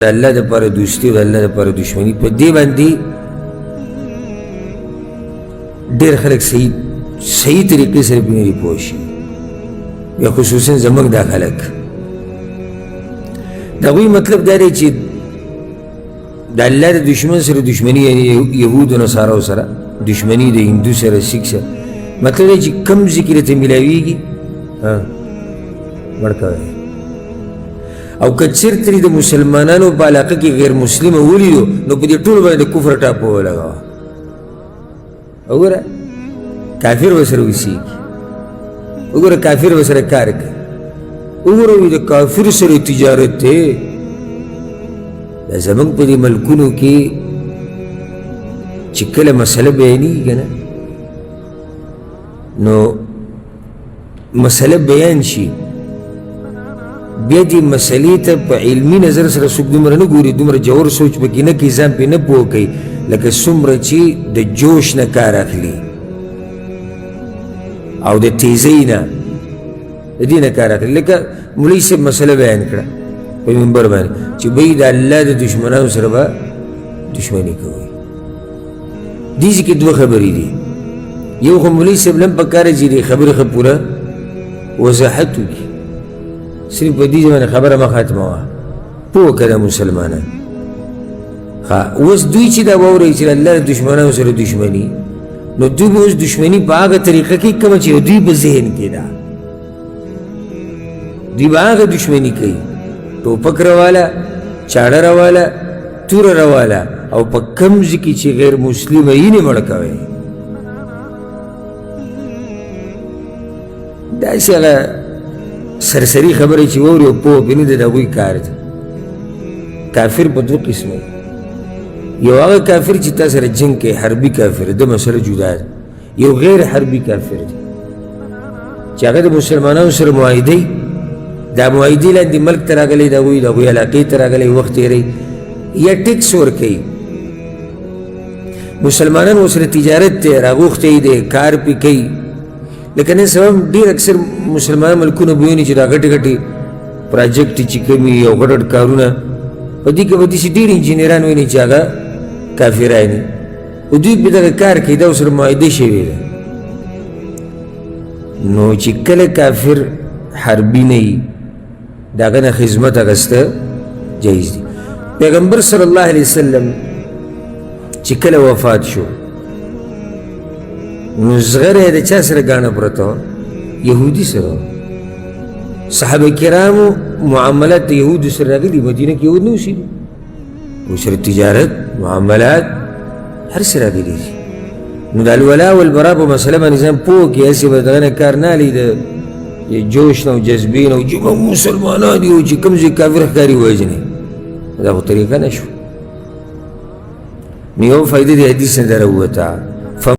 د الله دپاره دوستي او د الله دپاره دشمني په دې باندې ډېر خلک صحیح طریقې سره پې نه دي پوه شي یا خصوصا زموږ دا خلک د هغوی مطلب دا دی چې د الله د دشمن سره دشمني یعنی یهود و نصاراو سره دشمني د هندو سره سیک سره مطلب دی چې کم ځای کې درته میلاویږي مړ کوی او که چېرته د مسلمانانو په علاقه کې غیر مسلمه ولیدو نو په دې ټولو باندې د کفر ټاپه ولګوه وګوره کافر ورسره اوسېږي وګوره کافر ورسره کار کوي وګوره د کافر سره تجارت دی دا زموږ په دې ملکونو کې چې کله مسله بیانېږي که نه نو مسله بیان شي بیا دې مسلې ته په علمي نظر سره څوک دومره نه ګوري دومره جوور سوچ پکې نه کوي ځان پې نه پوه کوي لکه څومره چې د جوش نه کار اخلي او د تیزۍ نه د دې نه کار اخلي لکه مولوي صاحب مسله بیان کړه په منبر باندې چې بی د الله د دشمنانو سره به دشمني کوئ دې کې دوه خبرې دي یو خو مولوي صاحب لم پکار چې دې خبرې ښه پوره وضاحت وکړي صرف په دې باندې خبره مه ختمه وه پوه که د مسلمانان اوس دوی چې دا واورئ چې الله د دشمنانو سره دشمني نو دوی به اوس دشمني په هغه طریقه کوي کومه چې دوی په ذهن کې ده دوی به هغه دشمني کوي ټوپک رواله چاړه رواله توره رواله او په کوم ځای کې چې غیر مسلمه یې نه مړ کوئ داسې هغه سرسری خبرې چې واوري او پوه پې نه دی د هغوی کار دی کافر په دوه قسمه یو هغه کافر چې تا سره جنګ کوي حربي کافر د مسله جدا ده یو غیر حربي کافر دی چې هغه د مسلمانانو سره معاهده دا معاهدې لاندې ملک ته راغلی د هغوی علاقې ته راغلی وخت تېروي یا ټیکس ورکوي مسلمانان ورسره تجارت دی راغوښتی دی کار پې کوي لکه نن سبا ډېر اکثر مسلمان ملکونه به ویني چې دا غټې غټې پراجکټ چې کوم وي او غټ غټ کارونه په دې کې به داسې ډېر انجینران ویني چې هغه کافران دي خو دوی پې دغه کار کوي دا ورسره معاهده شوې ده نو چې کله کافر حربي نه وي د هغه نه خدمت اخیسته جایز دي پیغمبر صلی الله علیه وسلم چې کله وفات شو نو زغره د چا سره ګاڼه پرته وه یهودي سره صحابه کرامو معاملات د یهودو سره راغلي مدینه کې یهود نه اوسېدي ورسره تجارت معاملات هر څه راغلي دي نو د الولا والبرا په مسله باندې ځان پوه کړي هسې به دغه نه کار نه اخلي د جوش نه او جذبې نه چې موږ مسلمانان یو چې کوم ځای کافر ښکاري ووژنې دا خو طریقه نه شوه نو یو فایده د حدیث نه راووته